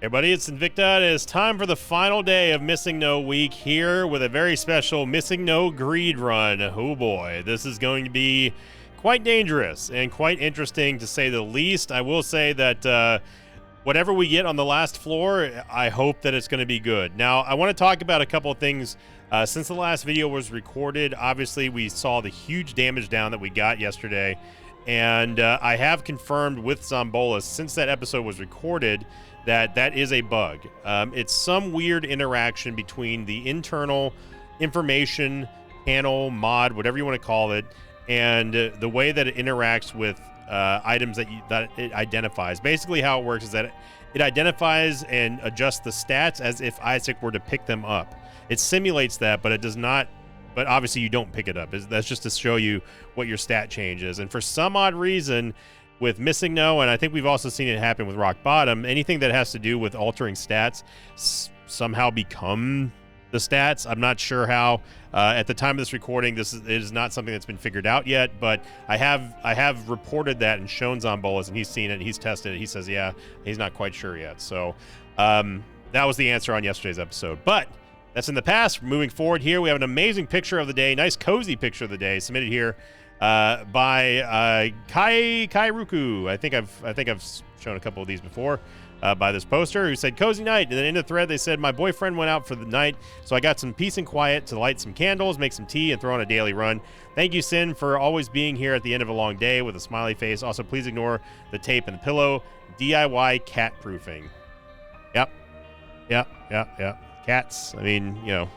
Hey buddy, it's Invicta. It is time for the final day of Missing No Week here with a very special Missing No Greed run. Oh boy, this is going to be quite dangerous and quite interesting to say the least. I will say that whatever we get on the last floor, I hope that it's going to be good. Now, I want to talk about a couple of things. Since the last video was recorded, obviously we saw the huge damage down that we got yesterday, and I have confirmed with Zombolas since that episode was recorded that is a bug. It's some weird interaction between the internal information panel, mod, whatever you want to call it, and the way that it interacts with items that it identifies. Basically how it works is that it identifies and adjusts the stats as if Isaac were to pick them up. It simulates that, but it does not, but obviously you don't pick it up. That's just to show you what your stat change is. And for some odd reason, with Missing No, and I think we've also seen it happen with Rock Bottom, anything that has to do with altering stats somehow become the stats. I'm not sure how. At the time of this recording, it is not something that's been figured out yet, but I have reported that and shown Zombolas, and he's seen it, he's tested it. He says, yeah, he's not quite sure yet. So that was the answer on yesterday's episode. But that's in the past. Moving forward here, we have an amazing picture of the day, nice cozy picture of the day submitted here by Kai Ruku. I think I've shown a couple of these before. By this poster, who said cozy night, and then in the thread they said my boyfriend went out for the night, so I got some peace and quiet to light some candles, make some tea, and throw on a daily run. Thank you, Sin, for always being here at the end of a long day with a smiley face. Also, please ignore the tape and the pillow. DIY cat proofing. Yep. Cats. I mean, you know,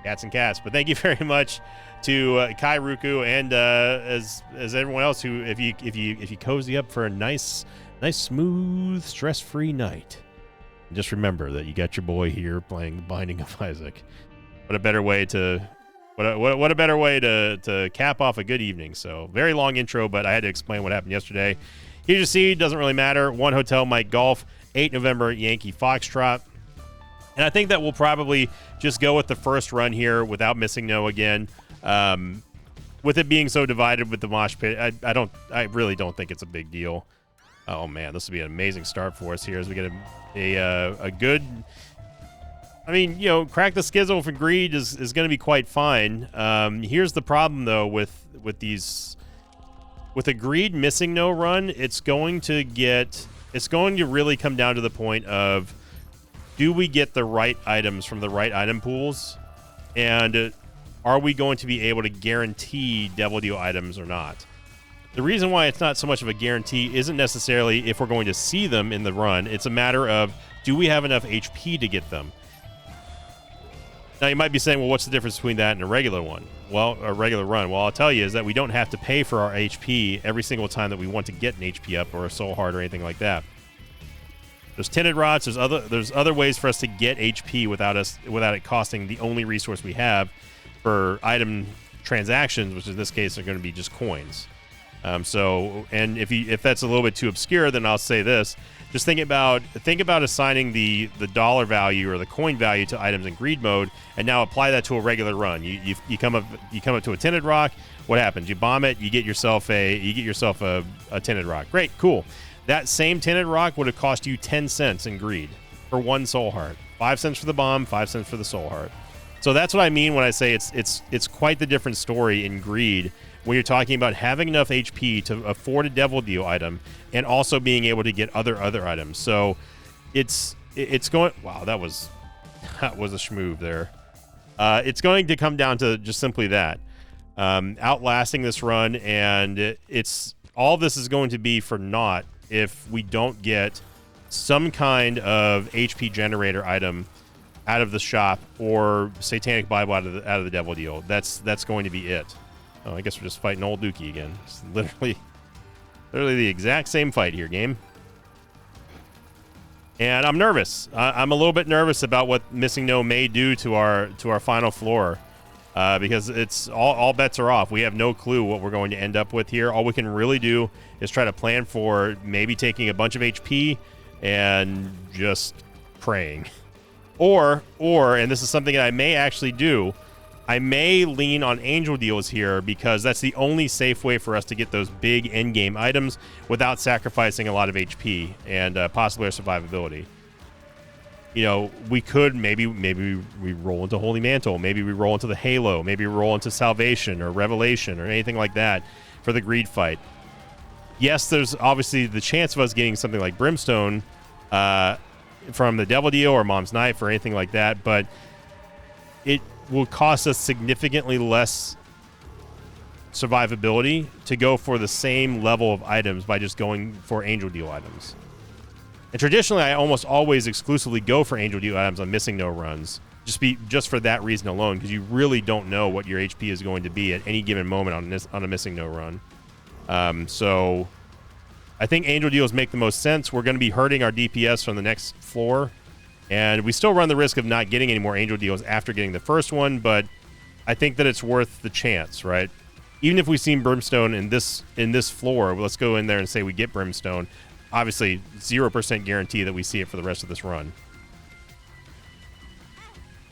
cats and cats. But thank you very much to Kai Ruku and as everyone else who, if you cozy up for a nice, smooth, stress-free night, and just remember that you got your boy here playing The Binding of Isaac. What a better way to cap off a good evening. So very long intro, but I had to explain what happened yesterday. Here you see, doesn't really matter. 1 Hotel Mike Golf, 8 November Yankee Foxtrot. And I think that we'll probably just go with the first run here without Missing No again. With it being so divided with the mosh pit, I really don't think it's a big deal. Oh man, this will be an amazing start for us here as we get a good. I mean, you know, crack the skizzle for greed is going to be quite fine. Here's the problem though with a greed Missing No run, it's going to really come down to the point of, do we get the right items from the right item pools, and are we going to be able to guarantee Devil Deal items or not? The reason why it's not so much of a guarantee isn't necessarily if we're going to see them in the run. It's a matter of, do we have enough HP to get them? Now, you might be saying, well, what's the difference between that and a regular one? Well, a regular run. Well, I'll tell you is that we don't have to pay for our HP every single time that we want to get an HP up or a soul heart or anything like that. There's tinted rods. There's other ways for us to get HP without it costing the only resource we have for item transactions, which in this case are going to be just coins. And if that's a little bit too obscure, then I'll say this: just think about assigning the dollar value or the coin value to items in greed mode, and now apply that to a regular run. You come up to a tinted rock. What happens? You bomb it. You get yourself a tinted rock. Great, cool. That same tinted rock would have cost you 10 cents in greed for 1 soul heart. 5 cents for the bomb, 5 cents for the soul heart. So that's what I mean when I say it's quite the different story in greed when you're talking about having enough HP to afford a Devil Deal item and also being able to get other items. So it's going. Wow, that was a schmoove there. It's going to come down to just simply that, outlasting this run, and all this is going to be for naught if we don't get some kind of HP generator item out of the shop or Satanic Bible out of the Devil Deal. That's going to be it. Oh, I guess we're just fighting old Dookie again. It's literally the exact same fight here, game. And I'm nervous. I'm a little bit nervous about what Missing No may do to our final floor, because it's all bets are off. We have no clue what we're going to end up with here. All we can really do is try to plan for maybe taking a bunch of HP and just praying. Or, and this is something that I may actually do, I may lean on Angel Deals here because that's the only safe way for us to get those big endgame items without sacrificing a lot of HP and possibly our survivability. you know, we could maybe we roll into Holy Mantle, maybe we roll into the Halo, maybe we roll into Salvation or Revelation or anything like that for the greed fight. Yes, there's obviously the chance of us getting something like Brimstone from the Devil Deal or Mom's Knife or anything like that, but it will cost us significantly less survivability to go for the same level of items by just going for Angel Deal items. And traditionally, I almost always exclusively go for Angel Deal items on Missing No runs, just for that reason alone, because you really don't know what your HP is going to be at any given moment on a Missing No run. So I think Angel Deals make the most sense. We're going to be hurting our DPS from the next floor, and we still run the risk of not getting any more Angel Deals after getting the first one, but I think that it's worth the chance, right? Even if we've seen Brimstone in this floor, let's go in there and say we get Brimstone. Obviously, 0% guarantee that we see it for the rest of this run.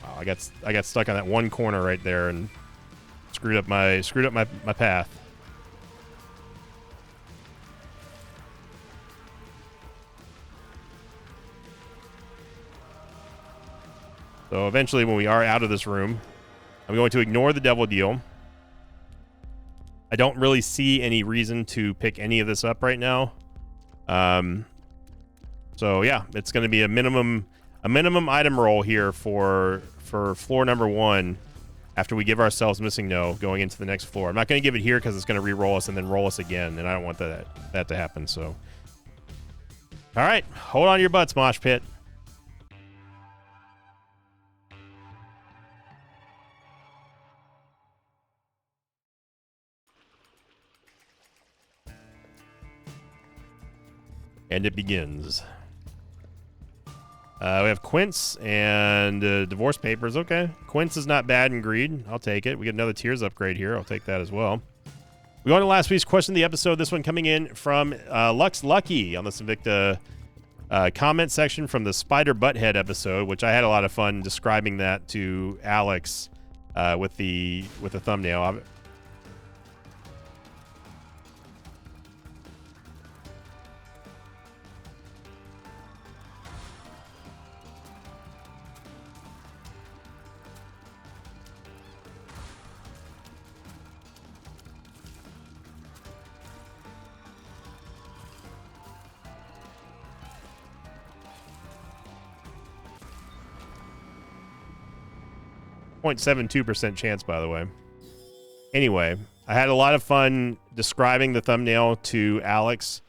Wow, I got stuck on that one corner right there and screwed up my path. So eventually, when we are out of this room, I'm going to ignore the Devil Deal. I don't really see any reason to pick any of this up right now. So yeah, it's going to be a minimum item roll here for floor number 1 after we give ourselves Missing No going into the next floor. I'm not going to give it here because it's going to re-roll us and then roll us again, and I don't want that to happen. So, all right, hold on to your butts, Mosh Pit. And it begins. We have Quince and Divorce Papers. Okay. Quince is not bad in Greed. I'll take it. We get another Tears upgrade here. I'll take that as well. We go on to last week's question of the episode. This one coming in from Lux Lucky on the Sinvicta comment section from the Spider Butthead episode, which I had a lot of fun describing that to Alex with the thumbnail. 0.72% chance, by the way. Anyway, I had a lot of fun describing the thumbnail to Alex,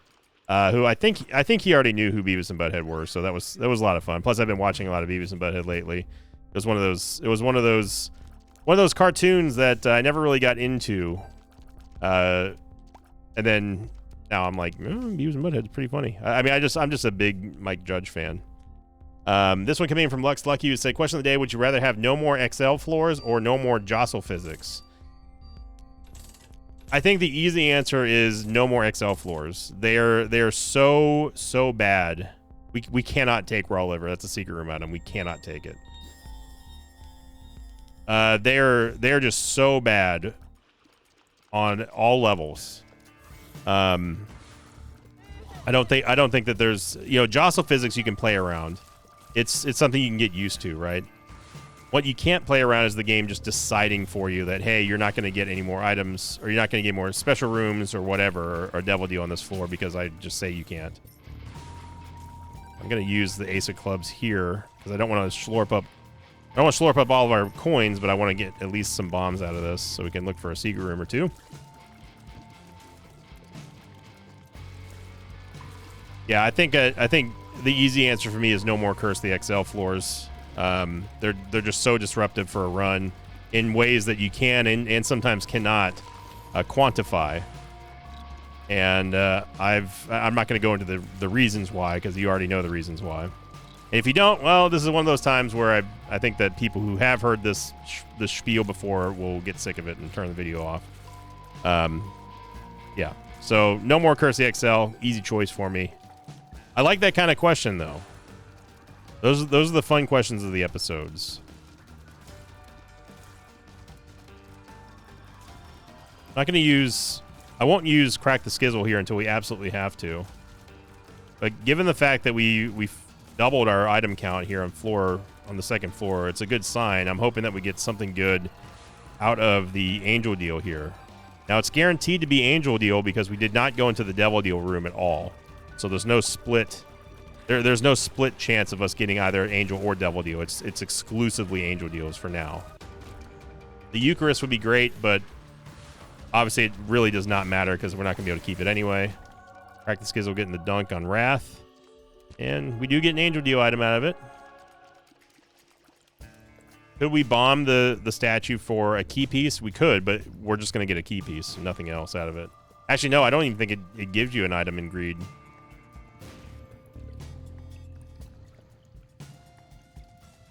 who I think he already knew who Beavis and Butthead were, so that was a lot of fun. Plus, I've been watching a lot of Beavis and Butthead lately. It was one of those cartoons that I never really got into, and then now I'm like, Beavis and Butthead's pretty funny. I mean, I'm just a big Mike Judge fan. This one coming in from Lux Lucky, who said, question of the day, would you rather have no more XL floors or no more jostle physics? I think the easy answer is no more XL floors. They are so bad. We cannot take raw liver. That's a secret room item. We cannot take it. They're just so bad on all levels. I don't think that there's, jostle physics you can play around. It's something you can get used to, right? What you can't play around is the game just deciding for you that, hey, you're not going to get any more items, or you're not going to get more special rooms or whatever, or Devil Deal on this floor because I just say you can't. I'm going to use the Ace of Clubs here because I don't want to slurp up all of our coins, but I want to get at least some bombs out of this so we can look for a secret room or two. Yeah, I think the easy answer for me is no more Curse the XL floors. They're just so disruptive for a run in ways that you can and sometimes cannot quantify. And I'm not going to go into the reasons why, because you already know the reasons why. And if you don't, well, this is one of those times where I think that people who have heard this spiel before will get sick of it and turn the video off. Yeah. So no more Curse the XL. Easy choice for me. I like that kind of question, though. Those are the fun questions of the episodes. I won't use Crack the Skizzle here until we absolutely have to. But given the fact that we doubled our item count here on the second floor. It's a good sign. I'm hoping that we get something good out of the angel deal here. Now it's guaranteed to be angel deal because we did not go into the devil deal room at all. So there's no split. There's no split chance of us getting either angel or devil deal. It's exclusively angel deals for now. The Eucharist would be great, but obviously it really does not matter because we're not going to be able to keep it anyway. Crack the Skizzle getting the dunk on Wrath. And we do get an angel deal item out of it. Could we bomb the statue for a key piece? We could, but we're just going to get a key piece. Nothing else out of it. Actually, no, I don't even think it gives you an item in Greed. I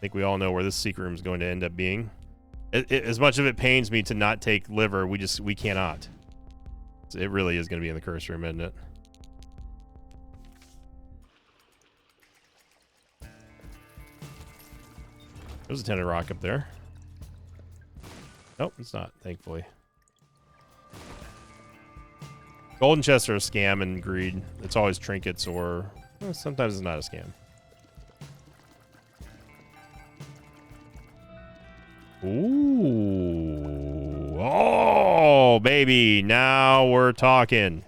think we all know where this secret room is going to end up being. As much of it pains me to not take liver, we cannot. It really is going to be in the curse room, isn't it? There's a Tenor Rock up there. Nope, it's not, thankfully. Golden chests are a scam in Greed. It's always trinkets or... well, sometimes it's not a scam. Ooh. Oh, baby. Now we're talking.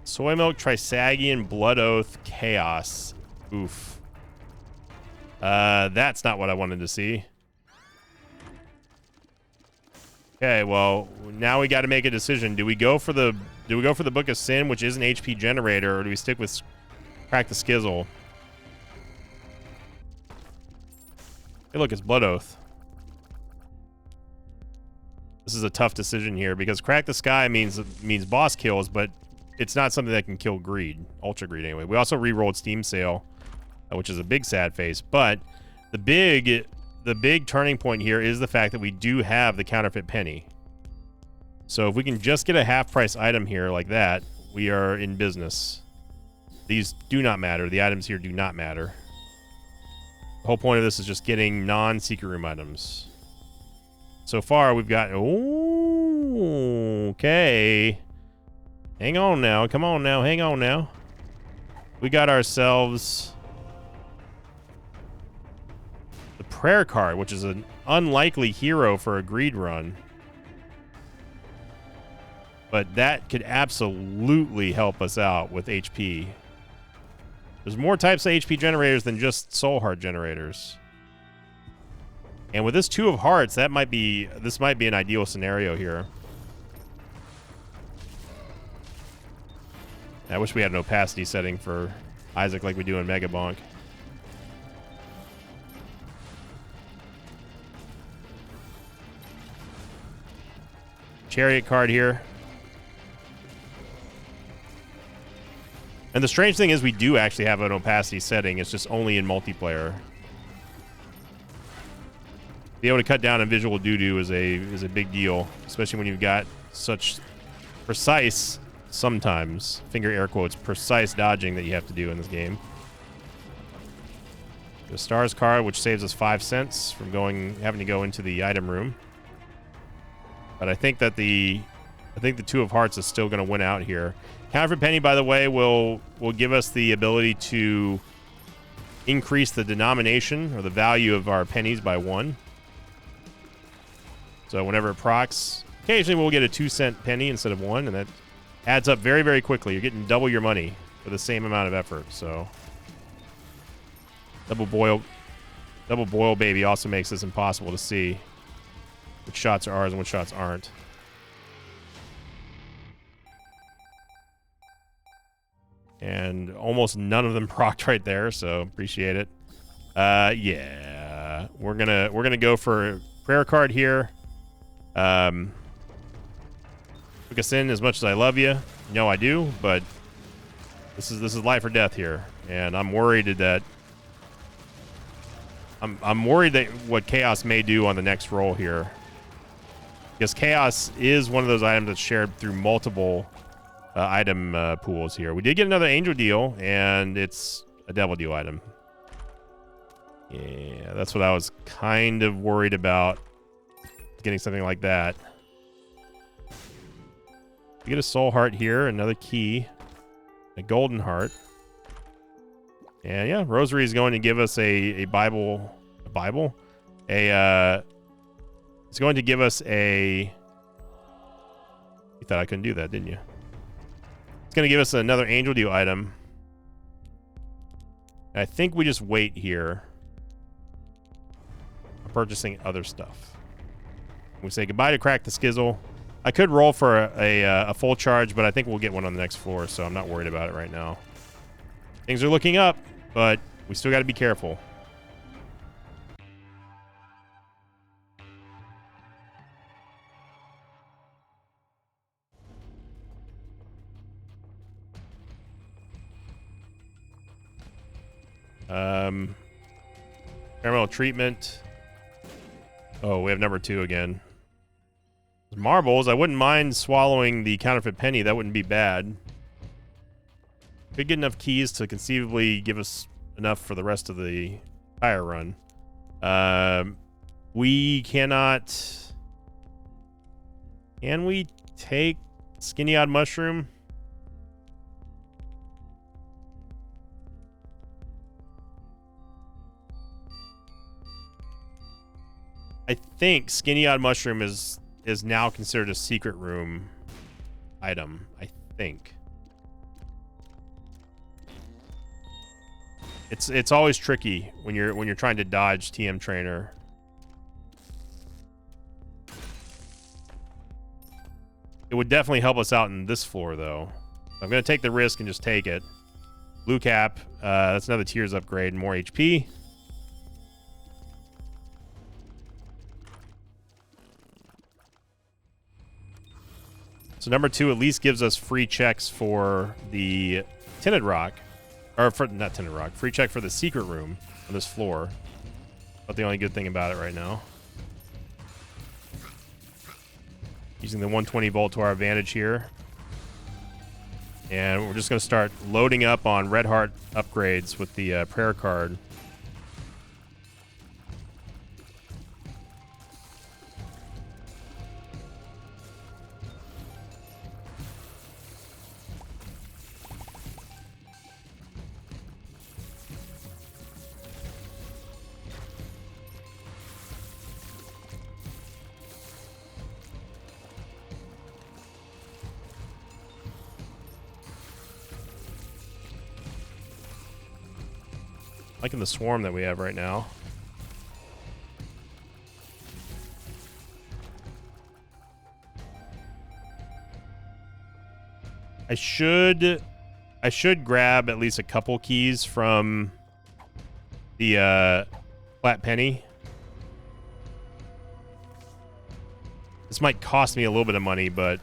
Soy Milk, Trisagion, Blood Oath, Chaos. Oof. That's not what I wanted to see. Okay, well, now we got to make a decision. Do we go for the Book of Sin, which is an HP generator, or do we stick with Crack the Skizzle? Hey, look, it's Blood Oath. This is a tough decision here because Crack the Sky means boss kills, but it's not something that can kill Greed, Ultra Greed anyway. We also re-rolled Steam Sale, which is a big sad face, but the big turning point here is the fact that we do have the counterfeit penny. So if we can just get a half-price item here like that, we are in business. These do not matter. The items here do not matter. The whole point of this is just getting non-secret room items. So far, we've got... oh, okay. Hang on now. Come on now. Hang on now. We got ourselves... the prayer card, which is an unlikely hero for a Greed run. But that could absolutely help us out with HP. There's more types of HP generators than just Soul Heart generators. And with this Two of Hearts, this might be an ideal scenario here. I wish we had an opacity setting for Isaac like we do in Mega Bonk. Chariot card here. And the strange thing is we do actually have an opacity setting. It's just only in multiplayer. Be able to cut down on visual doo-doo is a big deal, especially when you've got such precise, sometimes, finger air quotes, precise dodging that you have to do in this game. The Stars card, which saves us 5 cents from having to go into the item room. But I think that the Two of Hearts is still going to win out here. Counterfeit Penny, by the way, will give us the ability to increase the denomination or the value of our pennies by 1. So whenever it procs, occasionally we'll get a 2-cent penny instead of 1, and that adds up very, very quickly. You're getting double your money for the same amount of effort. So double boil baby also makes this impossible to see which shots are ours and which shots aren't. And almost none of them procced right there, so appreciate it. Yeah, we're gonna go for prayer card here. Book of Sin, as much as I love you, no, I do, but this is life or death here, and I'm worried that what Chaos may do on the next roll here, because Chaos is one of those items that's shared through multiple item pools here. We did get another angel deal, and it's a devil deal item. Yeah, that's what I was kind of worried about getting something like that. We get a soul heart here, another key, a golden heart. And yeah, Rosary is going to give us a Bible. A Bible? It's going to give us a... You thought I couldn't do that, didn't you? It's going to give us another Angel Dew item. And I think we just wait here. I'm purchasing other stuff. We say goodbye to Crack the Skizzle. I could roll for a full charge, but I think we'll get one on the next floor, so I'm not worried about it right now. Things are looking up, but we still got to be careful. Experimental treatment. Oh, we have number 2 again. Marbles. I wouldn't mind swallowing the counterfeit penny. That wouldn't be bad. Could get enough keys to conceivably give us enough for the rest of the entire run. We cannot... Can we take Skinny Odd Mushroom? I think Skinny Odd Mushroom is now considered a secret room item. I think. It's always tricky when you're trying to dodge TM Trainer. It would definitely help us out in this floor though. I'm gonna take the risk and just take it. Blue cap. That's another Tears upgrade. More HP. So number 2 at least gives us free checks for the Tinted Rock. Or for, not Tinted Rock. Free check for the secret room on this floor. But the only good thing about it right now. Using the 120 volt to our advantage here. And we're just going to start loading up on Red Heart upgrades with the prayer card. Liking the swarm that we have right now. I should grab at least a couple keys from the flat penny. This might cost me a little bit of money, but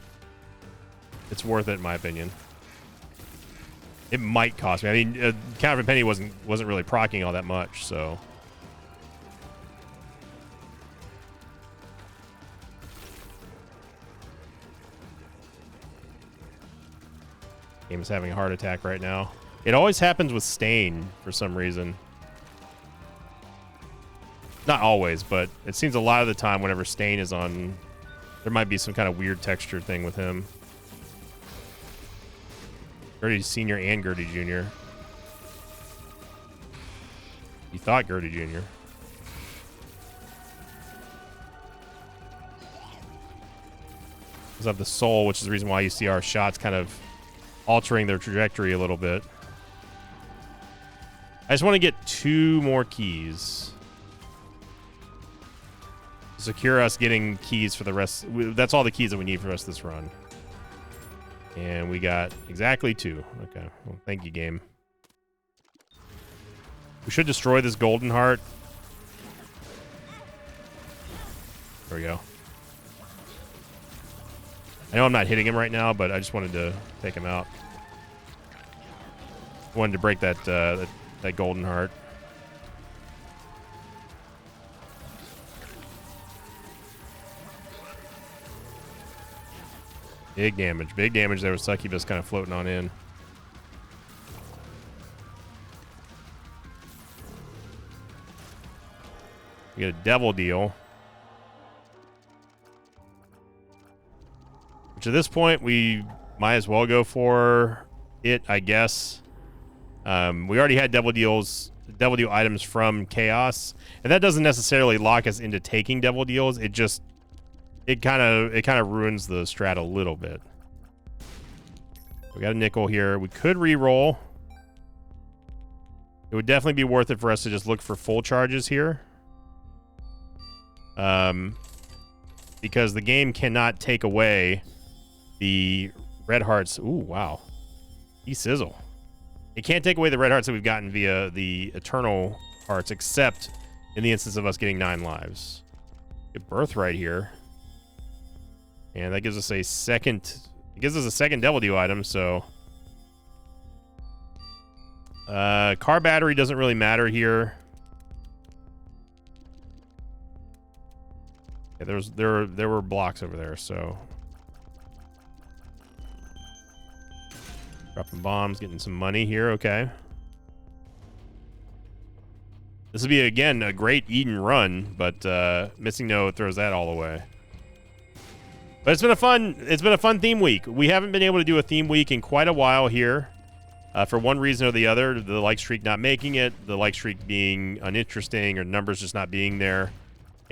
it's worth it in my opinion. It might cost me. I mean, counterfeit penny wasn't really proccing all that much, so. Game is having a heart attack right now. It always happens with Stain for some reason. Not always, but it seems a lot of the time whenever Stain is on, there might be some kind of weird texture thing with him. Gertie Sr. and Gertie Jr. You thought Gertie Jr. Because of the soul, which is the reason why you see our shots kind of altering their trajectory a little bit. I just want to get 2 more keys. Secure us getting keys for the rest. That's all the keys that we need for the rest of this run. And we got exactly 2. Okay. Well, thank you, game. We should destroy this golden heart. There we go. I know I'm not hitting him right now, but I just wanted to take him out. Wanted to break that that golden heart. Big damage. Big damage there with Succubus kind of floating on in. We get a devil deal. Which at this point, we might as well go for it, I guess. We already had double deal items from Chaos, and that doesn't necessarily lock us into taking double deals. It kind of ruins the strat a little bit. We got a nickel here. We could re-roll. It would definitely be worth it for us to just look for full charges here. Because the game cannot take away the red hearts. Ooh, wow. Sizzle. It can't take away the red hearts that we've gotten via the eternal hearts, except in the instance of us getting 9 lives. Get birthright here. And that gives us a second... It gives us a second devil deal item, so... car battery doesn't really matter here. Yeah, there were blocks over there, so... Dropping bombs, getting some money here, okay. This would be, again, a great Eden run, but Missing No throws that all away. But it's been a fun theme week. We haven't been able to do a theme week in quite a while here. For one reason or the other, the like streak not making it, the like streak being uninteresting, or numbers just not being there.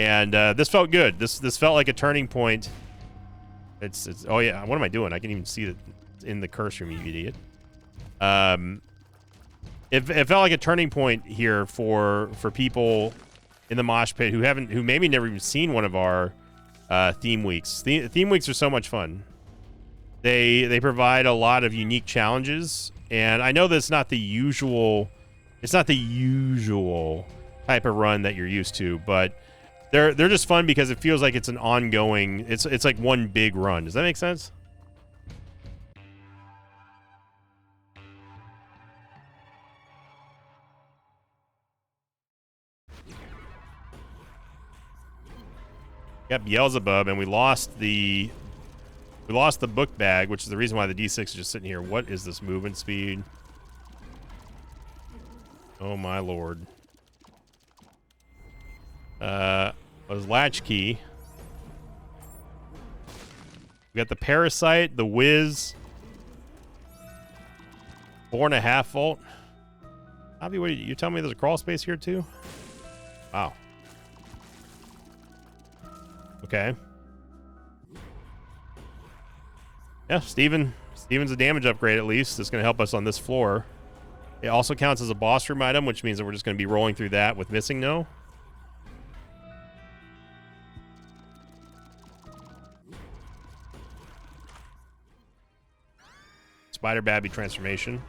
And this felt good. This felt like a turning point. It's oh yeah, what am I doing? I can even see it in the cursor, you idiot. It felt like a turning point here for people in the mosh pit who maybe never even seen one of our theme weeks. Theme weeks are so much fun. They provide a lot of unique challenges, and I know that's not the usual. It's not the usual type of run that you're used to, but they're just fun because it feels like it's an ongoing. It's like one big run. Does that make sense? Got Beelzebub, and we lost the book bag, which is the reason why the D6 is just sitting here. What is this movement speed? Oh my lord. Was Latchkey. We got the Parasite, the Whiz. 4.5 volt. Abby, what you tell me there's a crawl space here too? Wow. Okay. Yeah, Steven's a damage upgrade at least. It's going to help us on this floor. It also counts as a boss room item, which means that we're just going to be rolling through that with Missing No. Spider Babby transformation.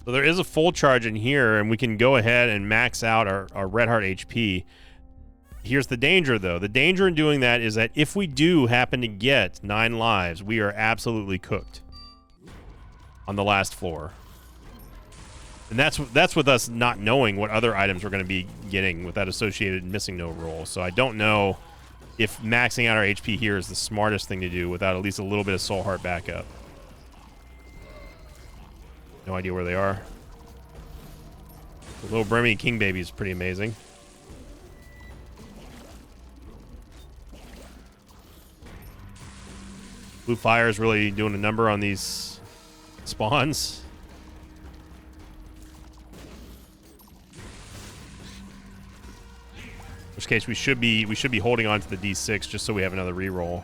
So there is a full charge in here, and we can go ahead and max out our red heart HP. Here's the danger, though. The danger in doing that is that if we do happen to get 9 lives, we are absolutely cooked on the last floor. And that's with us not knowing what other items we're going to be getting with that associated Missing No roll. So I don't know if maxing out our HP here is the smartest thing to do without at least a little bit of soul heart backup. No idea where they are. The little Brimmy King Baby is pretty amazing. Blue Fire is really doing a number on these spawns. In which case we should be holding on to the D6 just so we have another reroll.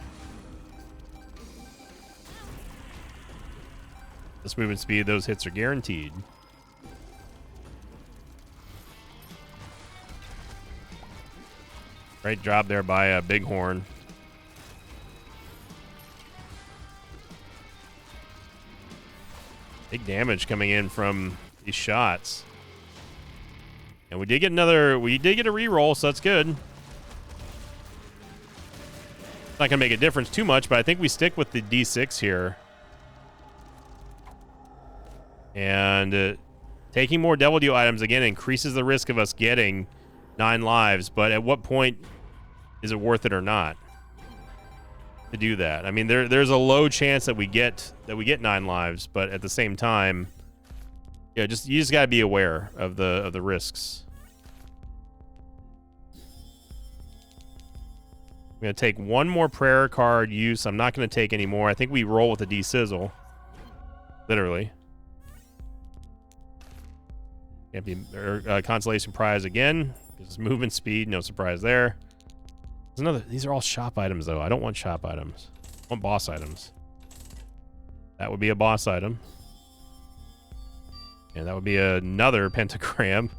This movement speed, those hits are guaranteed. Great job there by Bighorn. Big damage coming in from these shots. And we did get a reroll, so that's good. It's not gonna make a difference too much, but I think we stick with the D6 here. And taking more Devil Deal items, again, increases the risk of us getting 9 lives. But at what point is it worth it or not to do that? I mean, there's a low chance that we get 9 lives, but at the same time, yeah, you just got to be aware of the risks. I'm going to take one more prayer card use. I'm not going to take any more. I think we roll with a D-Sizzle. Literally. Can't be Consolation Prize again. This is movement speed. No surprise there. There's another. These are all shop items, though. I don't want shop items. I want boss items. That would be a boss item. And that would be another pentagram.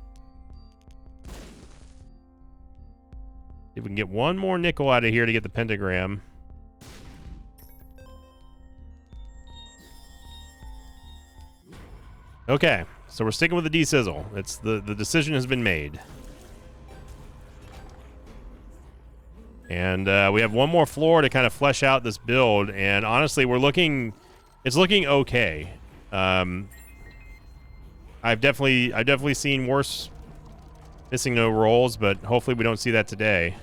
If we can get one more nickel out of here to get the pentagram. Okay, so we're sticking with the D-Sizzle. It's the decision has been made. And we have one more floor to kind of flesh out this build, and honestly, it's looking okay. I've definitely seen worse Missing No rolls, but hopefully we don't see that today.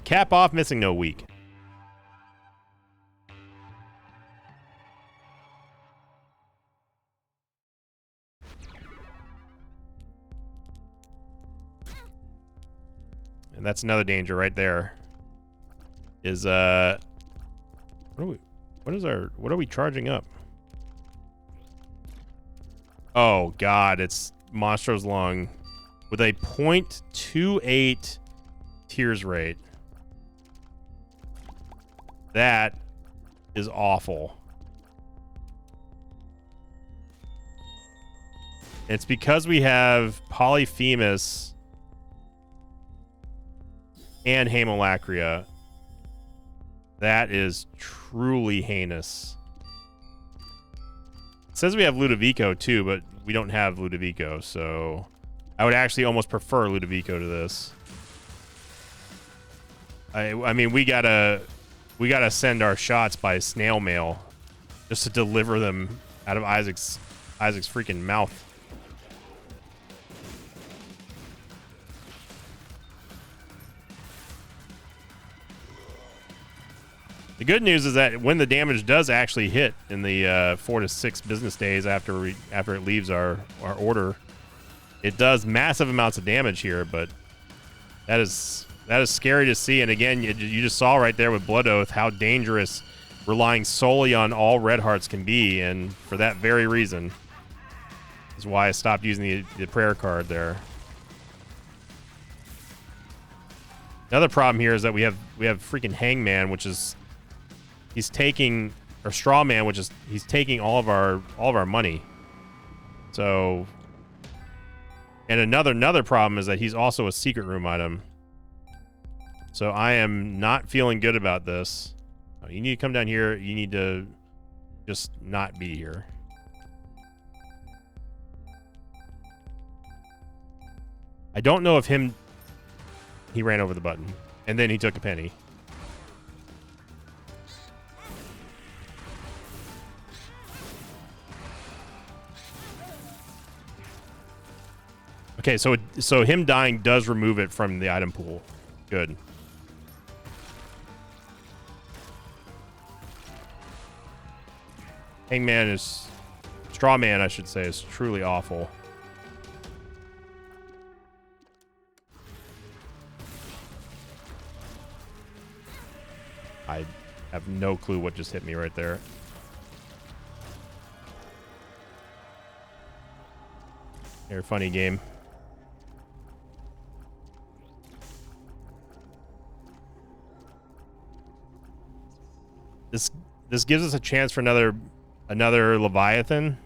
Cap off Missing No week. And that's another danger right there. Is what are we charging up? Oh god, it's Monstro's Lung with a 0.28 tears rate. That is awful. It's because we have Polyphemus and Haemolacria. That is truly heinous. It says we have Ludovico too, but we don't have Ludovico, so I would actually almost prefer Ludovico to this. I mean, we gotta send our shots by snail mail just to deliver them out of Isaac's freaking mouth. The good news is that when the damage does actually hit in the 4 to 6 business days after it leaves our order, it does massive amounts of damage here. But that is scary to see. And again, you just saw right there with Blood Oath how dangerous relying solely on all red hearts can be. And for that very reason is why I stopped using the prayer card there. Another problem here is that we have freaking Hangman, which is he's taking, or Strawman, which is he's taking all of our money. So, and another problem is that he's also a secret room item. So I am not feeling good about this. Oh, you need to come down here. You need to just not be here. I don't know if he ran over the button and then he took a penny. Okay, so him dying does remove it from the item pool. Good. Hangman is... Strawman, I should say, is truly awful. I have no clue what just hit me right there. You're a funny game. This gives us a chance for another Leviathan.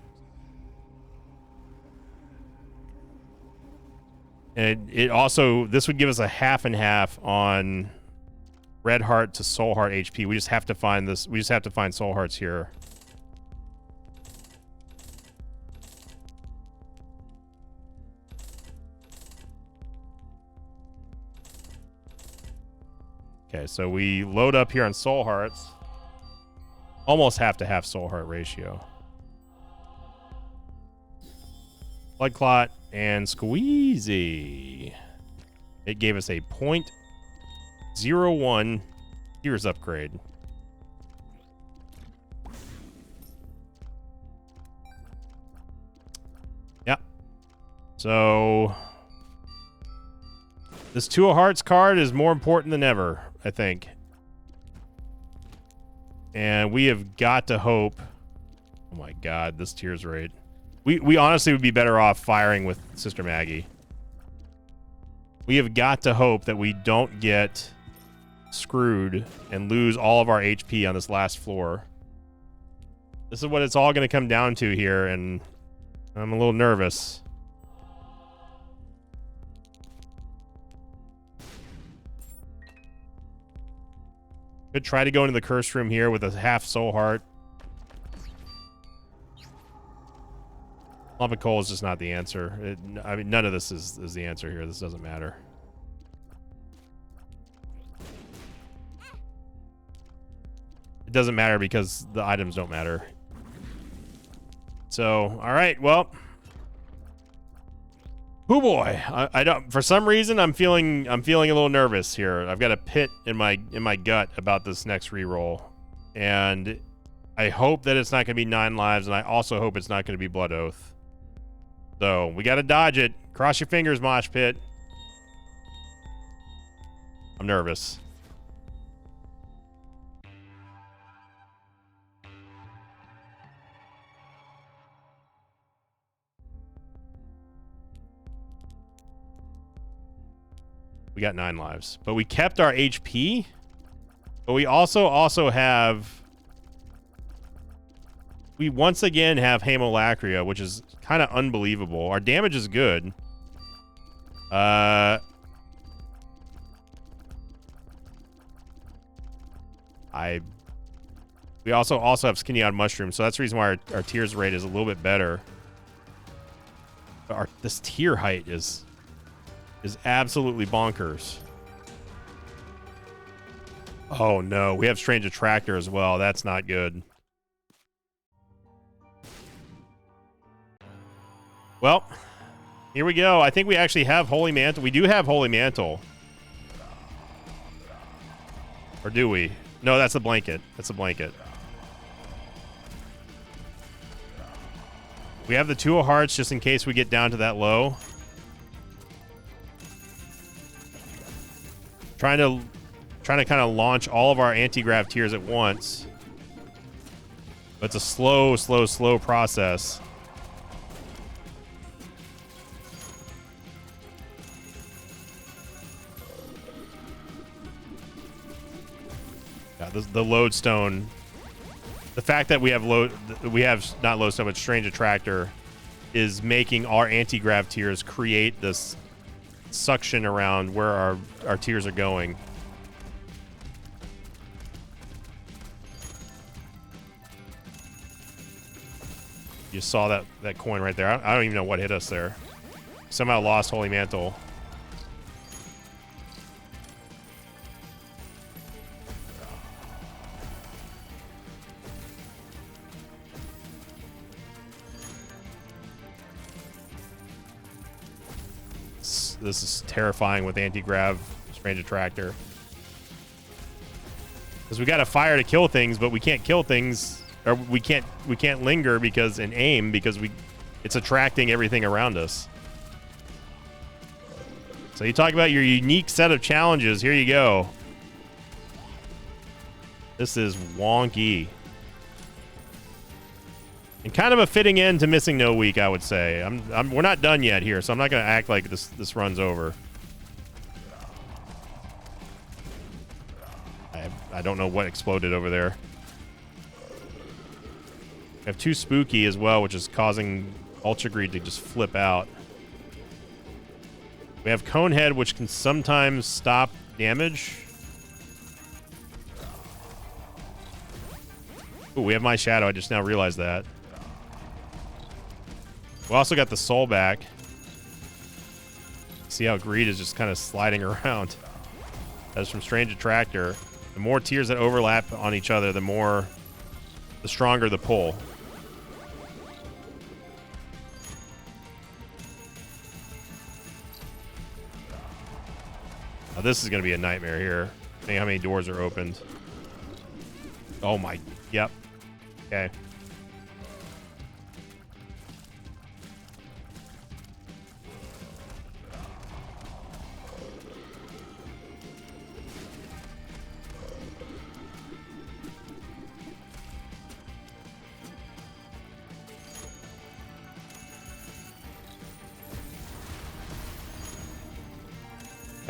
And it also, this would give us a half and half on Red Heart to Soul Heart HP. We just have to find this. We just have to find Soul Hearts here. Okay, so we load up here on Soul Hearts. Almost half to half Soul Heart ratio. Blood Clot and Squeezy. It gave us a 0.01 tears upgrade. Yep. So this Two of Hearts card is more important than ever. I think. And we have got to hope. Oh my god, this tears rate. We honestly would be better off firing with Sister Maggie. We have got to hope that we don't get screwed and lose all of our HP on this last floor. This is what it's all going to come down to here, and I'm a little nervous. Could try to go into the curse room here with a half soul heart. Lump of coal is just not the answer. I mean, none of this is the answer here. This doesn't matter. It doesn't matter because the items don't matter. So, all right, well. Oh boy, I don't. For some reason, I'm feeling a little nervous here. I've got a pit in my gut about this next reroll, and I hope that it's not going to be 9 lives, and I also hope it's not going to be Blood Oath. So we got to dodge it. Cross your fingers, Mosh Pit. I'm nervous. We got 9 lives, but we kept our HP. But we also have. We once again have Hemolacria, which is kind of unbelievable. Our damage is good. We also have Skinny Odd Mushroom, so that's the reason why our tears rate is a little bit better. But this tier height is absolutely bonkers. Oh no, we have Strange Attractor as well. That's not good. Well, here we go. I think we actually have Holy Mantle. We do have Holy Mantle. Or do we? No, that's a blanket. That's a blanket. We have the 2 of Hearts just in case we get down to that low. Trying to kind of launch all of our anti-grav tiers at once. But it's a slow process. Yeah, the lodestone. The fact that we have not lodestone but Strange Attractor is making our anti-grav tiers create this suction around where our tiers are going. You saw that coin right there. I don't even know what hit us there. Somehow lost Holy Mantle. This is terrifying with anti-grav Strange Attractor. Because we got to fire to kill things, but we can't kill things, or we can't linger because and aim because it's attracting everything around us. So you talk about your unique set of challenges. Here you go. This is wonky. And kind of a fitting end to Missing No Week, I would say. We're not done yet here, so I'm not going to act like this run's over. I don't know what exploded over there. We have 2 Spooky as well, which is causing Ultra Greed to just flip out. We have Conehead, which can sometimes stop damage. Ooh, we have My Shadow. I just now realized that. We also got the soul back. See how Greed is just kind of sliding around. That's from Strange Attractor. The more tiers that overlap on each other, the stronger the pull. Now this is going to be a nightmare here. Think how many doors are opened. Oh my, yep. Okay.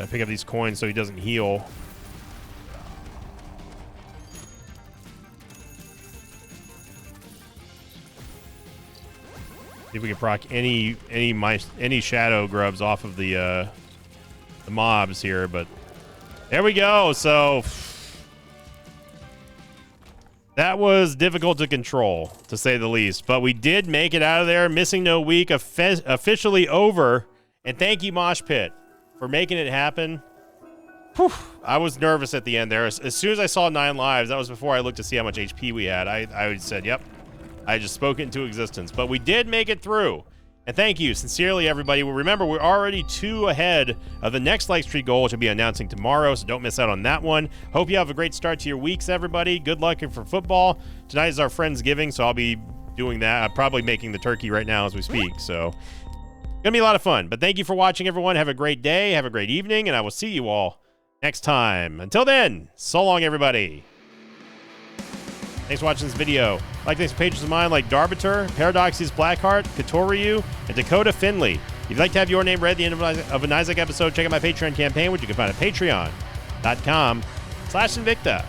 Pick up these coins so he doesn't heal. See if we can proc any shadow grubs off of the mobs here, but there we go. So that was difficult to control, to say the least, but we did make it out of there. Missing No Week officially over, and thank you, Mosh Pit, for making it happen. Whew, I was nervous at the end there. As soon as I saw 9 lives, that was before I looked to see how much HP we had. I said, yep, I just spoke it into existence. But we did make it through. And thank you sincerely, everybody. Well, remember, we're already 2 ahead of the next like streak goal, which will be announcing tomorrow, so don't miss out on that one. Hope you have a great start to your weeks, everybody. Good luck for football. Tonight is our Friendsgiving, so I'll be doing that. I'm probably making the turkey right now as we speak, so gonna be a lot of fun. But thank you for watching, everyone. Have a great day, have a great evening, and I will see you all next time. Until then, so long, everybody. Thanks for watching this video. Like these pages of mine like Darbiter, Paradoxes Blackheart, Katoryu, and Dakota Finley. If you'd like to have your name read at the end of an Isaac episode, check out my Patreon campaign, which you can find at patreon.com/Invicta.